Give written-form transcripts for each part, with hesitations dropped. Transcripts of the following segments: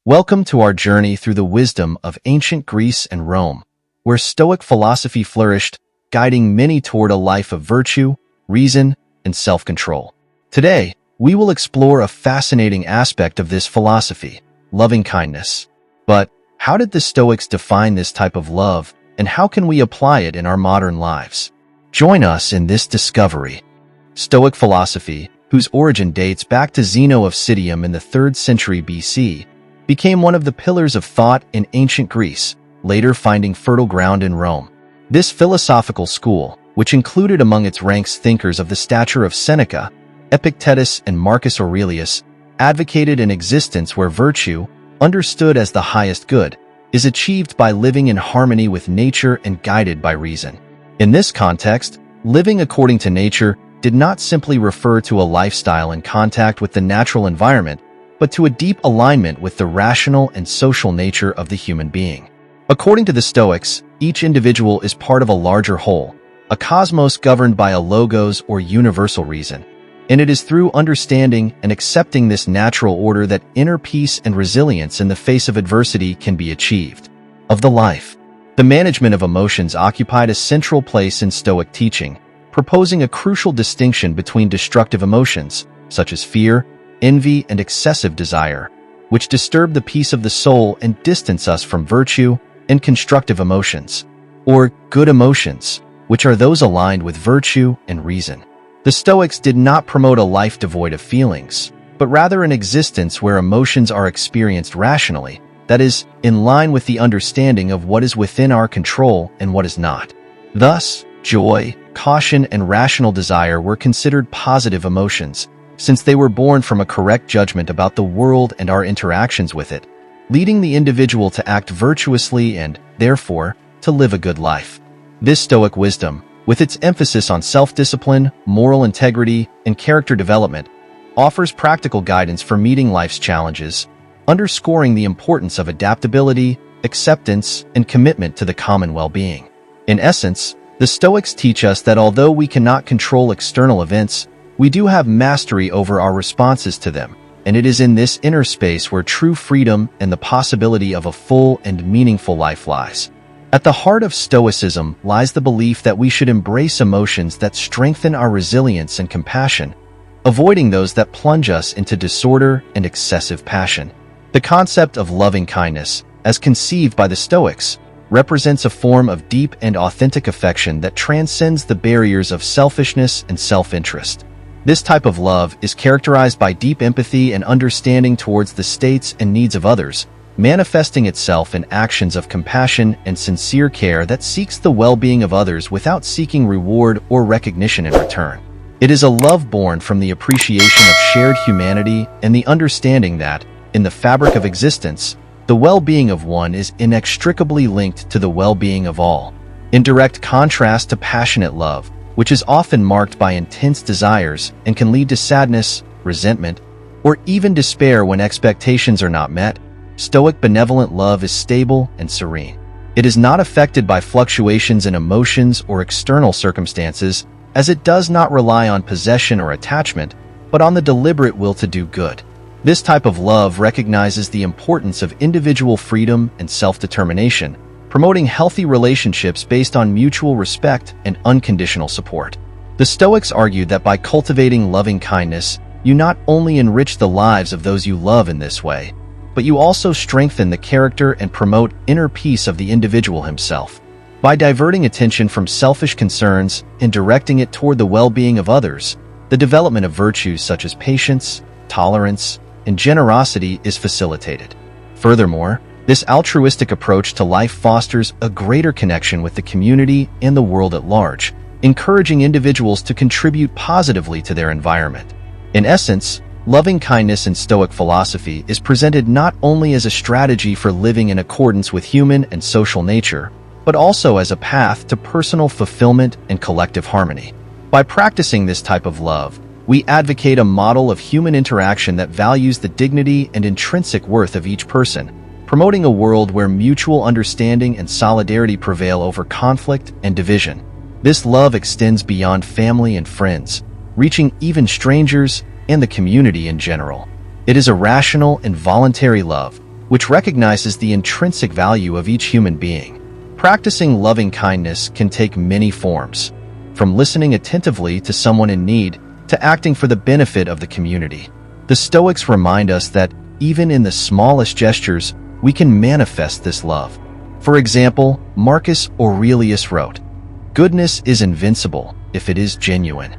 Welcome to our journey through the wisdom of ancient Greece and Rome, where Stoic philosophy flourished, guiding many toward a life of virtue, reason, and self-control. Today, we will explore a fascinating aspect of this philosophy, loving kindness. But how did the Stoics define this type of love, and how can we apply it in our modern lives? Join us in this discovery. Stoic philosophy, whose origin dates back to Zeno of Citium in the 3rd century BC, became one of the pillars of thought in ancient Greece, later finding fertile ground in Rome. This philosophical school, which included among its ranks thinkers of the stature of Seneca, Epictetus, and Marcus Aurelius, advocated an existence where virtue, understood as the highest good, is achieved by living in harmony with nature and guided by reason. In this context, living according to nature did not simply refer to a lifestyle in contact with the natural environment, but to a deep alignment with the rational and social nature of the human being. According to the Stoics, each individual is part of a larger whole, a cosmos governed by a logos or universal reason, and it is through understanding and accepting this natural order that inner peace and resilience in the face of adversity can be achieved. Of the life, the management of emotions occupied a central place in Stoic teaching, proposing a crucial distinction between destructive emotions, such as fear, envy, and excessive desire, which disturb the peace of the soul and distance us from virtue, and constructive emotions, or good emotions, which are those aligned with virtue and reason. The Stoics did not promote a life devoid of feelings, but rather an existence where emotions are experienced rationally, that is, in line with the understanding of what is within our control and what is not. Thus, joy, caution, and rational desire were considered positive emotions, since they were born from a correct judgment about the world and our interactions with it, leading the individual to act virtuously and, therefore, to live a good life. This Stoic wisdom, with its emphasis on self-discipline, moral integrity, and character development, offers practical guidance for meeting life's challenges, underscoring the importance of adaptability, acceptance, and commitment to the common well-being. In essence, the Stoics teach us that although we cannot control external events, we do have mastery over our responses to them, and it is in this inner space where true freedom and the possibility of a full and meaningful life lies. At the heart of Stoicism lies the belief that we should embrace emotions that strengthen our resilience and compassion, avoiding those that plunge us into disorder and excessive passion. The concept of loving kindness, as conceived by the Stoics, represents a form of deep and authentic affection that transcends the barriers of selfishness and self-interest. This type of love is characterized by deep empathy and understanding towards the states and needs of others, manifesting itself in actions of compassion and sincere care that seeks the well-being of others without seeking reward or recognition in return. It is a love born from the appreciation of shared humanity and the understanding that, in the fabric of existence, the well-being of one is inextricably linked to the well-being of all. In direct contrast to passionate love, which is often marked by intense desires and can lead to sadness, resentment, or even despair when expectations are not met, Stoic benevolent love is stable and serene. It is not affected by fluctuations in emotions or external circumstances, as it does not rely on possession or attachment, but on the deliberate will to do good. This type of love recognizes the importance of individual freedom and self-determination, promoting healthy relationships based on mutual respect and unconditional support. The Stoics argued that by cultivating loving kindness, you not only enrich the lives of those you love in this way, but you also strengthen the character and promote inner peace of the individual himself. By diverting attention from selfish concerns and directing it toward the well-being of others, the development of virtues such as patience, tolerance, and generosity is facilitated. Furthermore, this altruistic approach to life fosters a greater connection with the community and the world at large, encouraging individuals to contribute positively to their environment. In essence, loving kindness in Stoic philosophy is presented not only as a strategy for living in accordance with human and social nature, but also as a path to personal fulfillment and collective harmony. By practicing this type of love, we advocate a model of human interaction that values the dignity and intrinsic worth of each person, promoting a world where mutual understanding and solidarity prevail over conflict and division. This love extends beyond family and friends, reaching even strangers and the community in general. It is a rational and voluntary love, which recognizes the intrinsic value of each human being. Practicing loving kindness can take many forms, from listening attentively to someone in need to acting for the benefit of the community. The Stoics remind us that even in the smallest gestures, we can manifest this love. For example, Marcus Aurelius wrote, "Goodness is invincible if it is genuine."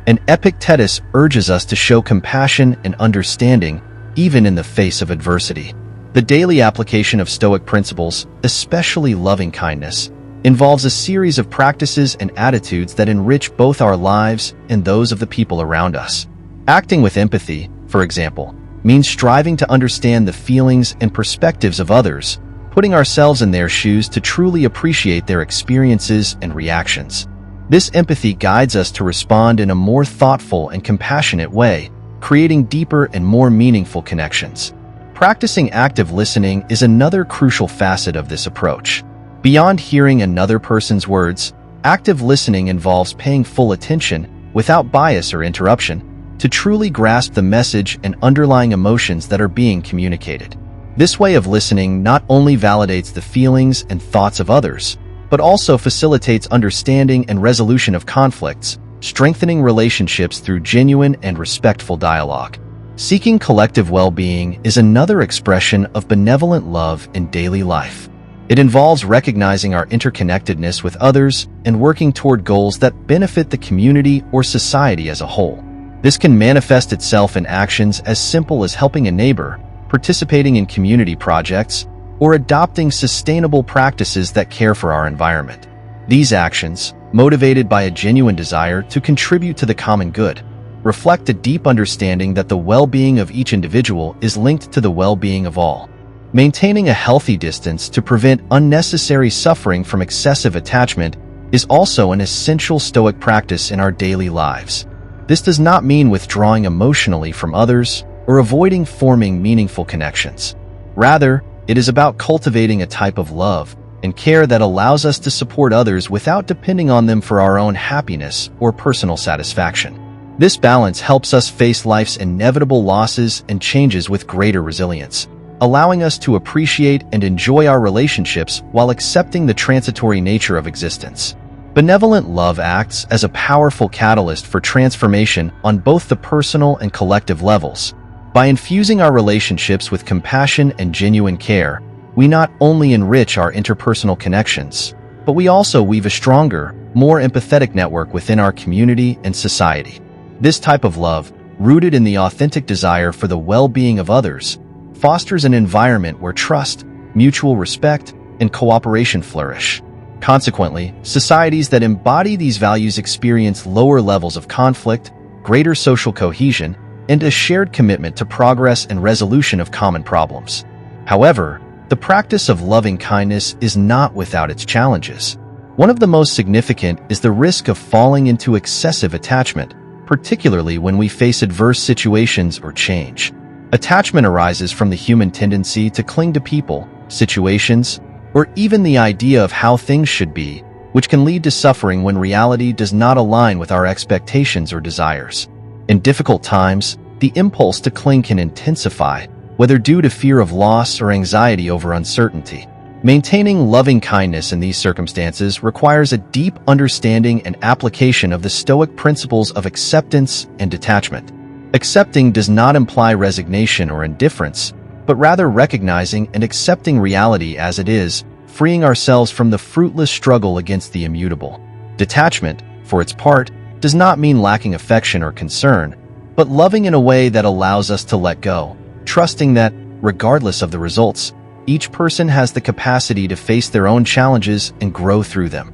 And Epictetus urges us to show compassion and understanding even in the face of adversity. The daily application of Stoic principles, especially loving kindness, involves a series of practices and attitudes that enrich both our lives and those of the people around us. Acting with empathy, for example, means striving to understand the feelings and perspectives of others, putting ourselves in their shoes to truly appreciate their experiences and reactions. This empathy guides us to respond in a more thoughtful and compassionate way, creating deeper and more meaningful connections. Practicing active listening is another crucial facet of this approach. Beyond hearing another person's words, active listening involves paying full attention, without bias or interruption, to truly grasp the message and underlying emotions that are being communicated. This way of listening not only validates the feelings and thoughts of others, but also facilitates understanding and resolution of conflicts, strengthening relationships through genuine and respectful dialogue. Seeking collective well-being is another expression of benevolent love in daily life. It involves recognizing our interconnectedness with others and working toward goals that benefit the community or society as a whole. This can manifest itself in actions as simple as helping a neighbor, participating in community projects, or adopting sustainable practices that care for our environment. These actions, motivated by a genuine desire to contribute to the common good, reflect a deep understanding that the well-being of each individual is linked to the well-being of all. Maintaining a healthy distance to prevent unnecessary suffering from excessive attachment is also an essential Stoic practice in our daily lives. This does not mean withdrawing emotionally from others or avoiding forming meaningful connections. Rather, it is about cultivating a type of love and care that allows us to support others without depending on them for our own happiness or personal satisfaction. This balance helps us face life's inevitable losses and changes with greater resilience, allowing us to appreciate and enjoy our relationships while accepting the transitory nature of existence. Benevolent love acts as a powerful catalyst for transformation on both the personal and collective levels. By infusing our relationships with compassion and genuine care, we not only enrich our interpersonal connections, but we also weave a stronger, more empathetic network within our community and society. This type of love, rooted in the authentic desire for the well-being of others, fosters an environment where trust, mutual respect, and cooperation flourish. Consequently, societies that embody these values experience lower levels of conflict, greater social cohesion, and a shared commitment to progress and resolution of common problems. However, the practice of loving kindness is not without its challenges. One of the most significant is the risk of falling into excessive attachment, particularly when we face adverse situations or change. Attachment arises from the human tendency to cling to people, situations, or even the idea of how things should be, which can lead to suffering when reality does not align with our expectations or desires. In difficult times, the impulse to cling can intensify, whether due to fear of loss or anxiety over uncertainty. Maintaining loving kindness in these circumstances requires a deep understanding and application of the Stoic principles of acceptance and detachment. Accepting does not imply resignation or indifference, but rather recognizing and accepting reality as it is, freeing ourselves from the fruitless struggle against the immutable. Detachment, for its part, does not mean lacking affection or concern, but loving in a way that allows us to let go, trusting that, regardless of the results, each person has the capacity to face their own challenges and grow through them.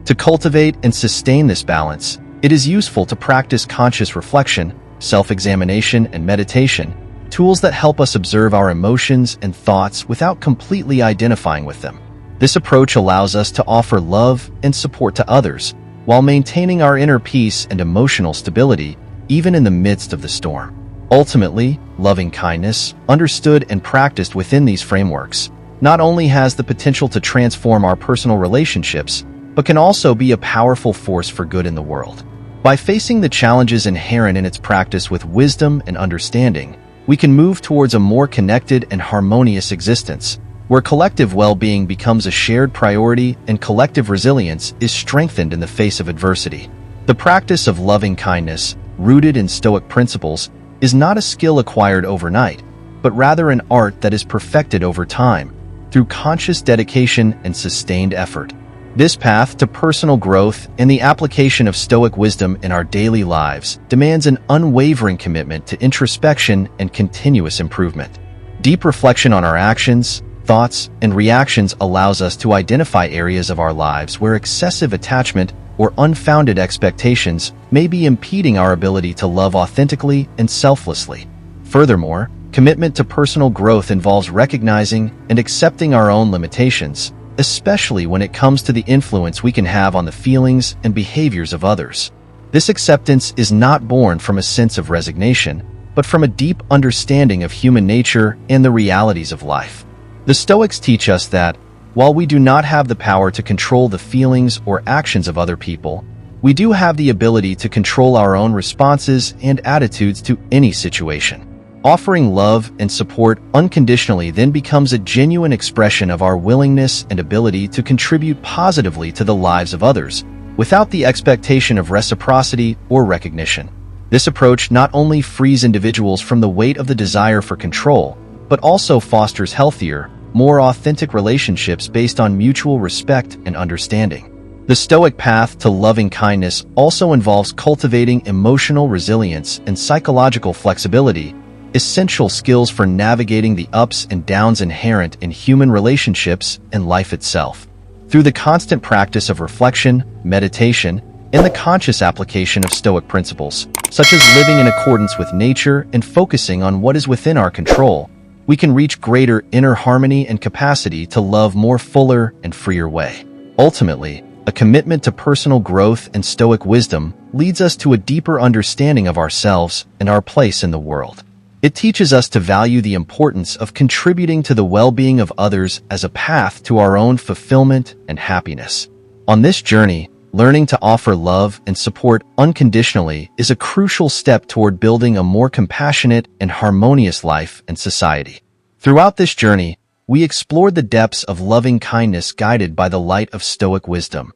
To cultivate and sustain this balance, it is useful to practice conscious reflection, self-examination, and meditation, tools that help us observe our emotions and thoughts without completely identifying with them. This approach allows us to offer love and support to others, while maintaining our inner peace and emotional stability, even in the midst of the storm. Ultimately, loving kindness, understood and practiced within these frameworks, not only has the potential to transform our personal relationships, but can also be a powerful force for good in the world. By facing the challenges inherent in its practice with wisdom and understanding, we can move towards a more connected and harmonious existence, where collective well-being becomes a shared priority and collective resilience is strengthened in the face of adversity. The practice of loving kindness, rooted in Stoic principles, is not a skill acquired overnight, but rather an art that is perfected over time, through conscious dedication and sustained effort. This path to personal growth and the application of Stoic wisdom in our daily lives demands an unwavering commitment to introspection and continuous improvement. Deep reflection on our actions, thoughts, and reactions allows us to identify areas of our lives where excessive attachment or unfounded expectations may be impeding our ability to love authentically and selflessly. Furthermore, commitment to personal growth involves recognizing and accepting our own limitations, especially when it comes to the influence we can have on the feelings and behaviors of others. This acceptance is not born from a sense of resignation, but from a deep understanding of human nature and the realities of life. The Stoics teach us that, while we do not have the power to control the feelings or actions of other people, we do have the ability to control our own responses and attitudes to any situation. Offering love and support unconditionally then becomes a genuine expression of our willingness and ability to contribute positively to the lives of others, without the expectation of reciprocity or recognition. This approach not only frees individuals from the weight of the desire for control, but also fosters healthier, more authentic relationships based on mutual respect and understanding. The Stoic path to loving kindness also involves cultivating emotional resilience and psychological flexibility, essential skills for navigating the ups and downs inherent in human relationships and life itself. Through the constant practice of reflection, meditation, and the conscious application of Stoic principles, such as living in accordance with nature and focusing on what is within our control, we can reach greater inner harmony and capacity to love more fuller and freer way. Ultimately, a commitment to personal growth and Stoic wisdom leads us to a deeper understanding of ourselves and our place in the world. It teaches us to value the importance of contributing to the well-being of others as a path to our own fulfillment and happiness. On this journey, learning to offer love and support unconditionally is a crucial step toward building a more compassionate and harmonious life and society. Throughout this journey, we explored the depths of loving kindness guided by the light of Stoic wisdom,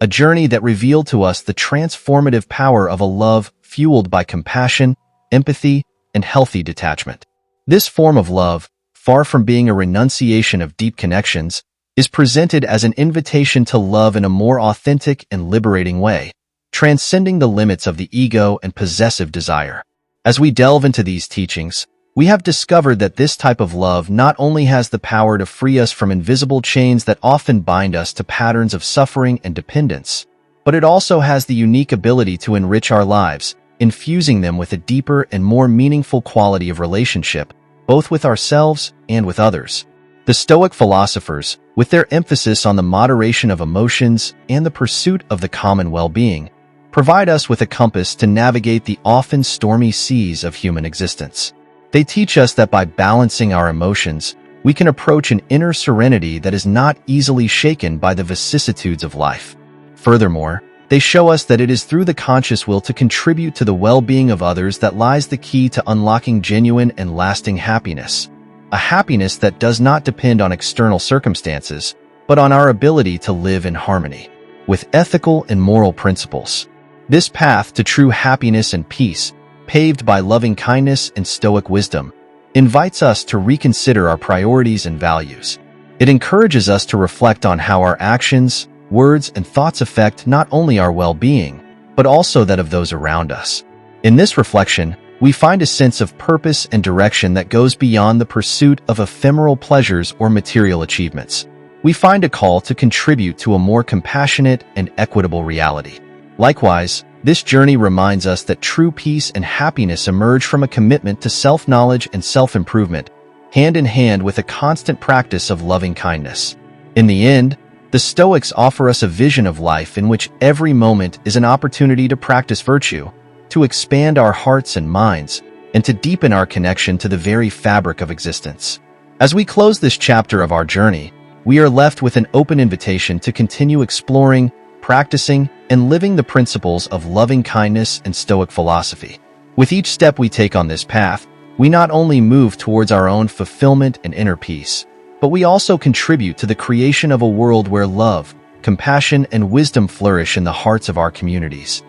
a journey that revealed to us the transformative power of a love fueled by compassion, empathy, and healthy detachment. This form of love, far from being a renunciation of deep connections, is presented as an invitation to love in a more authentic and liberating way, transcending the limits of the ego and possessive desire. As we delve into these teachings, we have discovered that this type of love not only has the power to free us from invisible chains that often bind us to patterns of suffering and dependence, but it also has the unique ability to enrich our lives, infusing them with a deeper and more meaningful quality of relationship, both with ourselves and with others. The Stoic philosophers, with their emphasis on the moderation of emotions and the pursuit of the common well-being, provide us with a compass to navigate the often stormy seas of human existence. They teach us that by balancing our emotions, we can approach an inner serenity that is not easily shaken by the vicissitudes of life. Furthermore, they show us that it is through the conscious will to contribute to the well-being of others that lies the key to unlocking genuine and lasting happiness. A happiness that does not depend on external circumstances, but on our ability to live in harmony with ethical and moral principles. This path to true happiness and peace, paved by loving kindness and Stoic wisdom, invites us to reconsider our priorities and values. It encourages us to reflect on how our actions, words, and thoughts affect not only our well-being, but also that of those around us. In this reflection, we find a sense of purpose and direction that goes beyond the pursuit of ephemeral pleasures or material achievements. We find a call to contribute to a more compassionate and equitable reality. Likewise, this journey reminds us that true peace and happiness emerge from a commitment to self-knowledge and self-improvement, hand in hand with a constant practice of loving kindness. In the end, the Stoics offer us a vision of life in which every moment is an opportunity to practice virtue, to expand our hearts and minds, and to deepen our connection to the very fabric of existence. As we close this chapter of our journey, we are left with an open invitation to continue exploring, practicing, and living the principles of loving kindness and Stoic philosophy. With each step we take on this path, we not only move towards our own fulfillment and inner peace, but we also contribute to the creation of a world where love, compassion, and wisdom flourish in the hearts of our communities.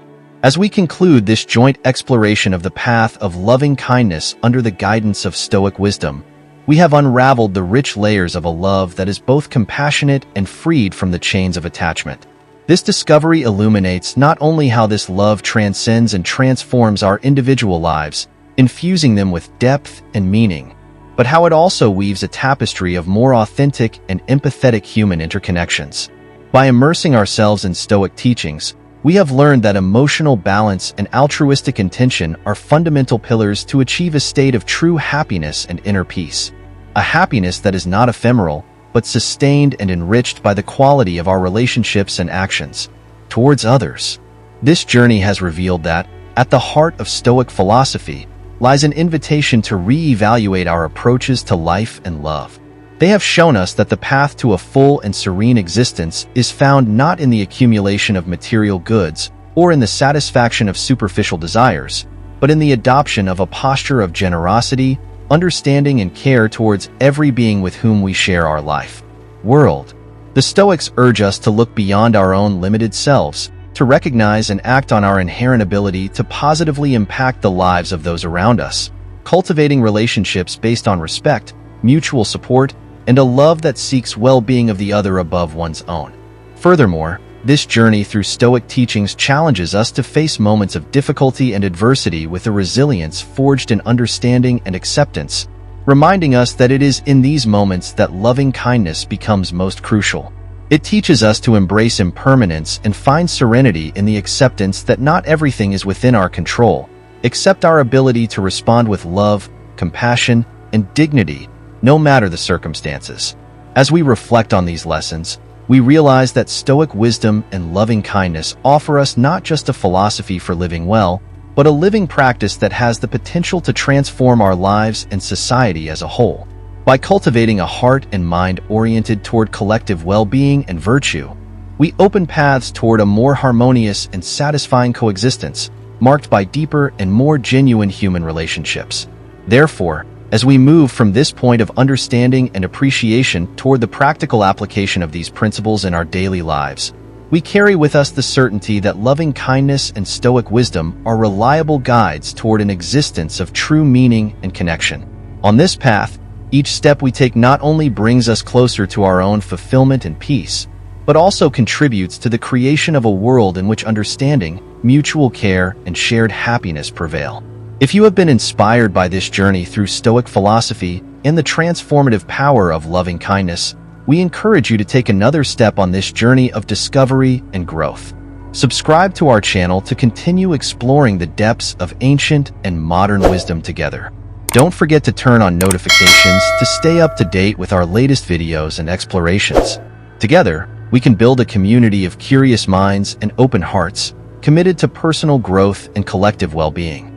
As we conclude this joint exploration of the path of loving kindness under the guidance of Stoic wisdom, we have unraveled the rich layers of a love that is both compassionate and freed from the chains of attachment. This discovery illuminates not only how this love transcends and transforms our individual lives, infusing them with depth and meaning, but how it also weaves a tapestry of more authentic and empathetic human interconnections. By immersing ourselves in Stoic teachings, we have learned that emotional balance and altruistic intention are fundamental pillars to achieve a state of true happiness and inner peace. A happiness that is not ephemeral, but sustained and enriched by the quality of our relationships and actions towards others. This journey has revealed that, at the heart of Stoic philosophy, lies an invitation to re-evaluate our approaches to life and love. They have shown us that the path to a full and serene existence is found not in the accumulation of material goods or in the satisfaction of superficial desires, but in the adoption of a posture of generosity, understanding, and care towards every being with whom we share our life. World. The Stoics urge us to look beyond our own limited selves, to recognize and act on our inherent ability to positively impact the lives of those around us, cultivating relationships based on respect, mutual support, and a love that seeks well-being of the other above one's own. Furthermore, this journey through Stoic teachings challenges us to face moments of difficulty and adversity with a resilience forged in understanding and acceptance, reminding us that it is in these moments that loving kindness becomes most crucial. It teaches us to embrace impermanence and find serenity in the acceptance that not everything is within our control, except our ability to respond with love, compassion, and dignity, no matter the circumstances. As we reflect on these lessons, we realize that Stoic wisdom and loving kindness offer us not just a philosophy for living well, but a living practice that has the potential to transform our lives and society as a whole. By cultivating a heart and mind oriented toward collective well-being and virtue, we open paths toward a more harmonious and satisfying coexistence, marked by deeper and more genuine human relationships. Therefore, as we move from this point of understanding and appreciation toward the practical application of these principles in our daily lives, we carry with us the certainty that loving kindness and Stoic wisdom are reliable guides toward an existence of true meaning and connection. On this path, each step we take not only brings us closer to our own fulfillment and peace, but also contributes to the creation of a world in which understanding, mutual care, and shared happiness prevail. If you have been inspired by this journey through Stoic philosophy and the transformative power of loving kindness, we encourage you to take another step on this journey of discovery and growth. Subscribe to our channel to continue exploring the depths of ancient and modern wisdom together. Don't forget to turn on notifications to stay up to date with our latest videos and explorations. Together, we can build a community of curious minds and open hearts, committed to personal growth and collective well-being.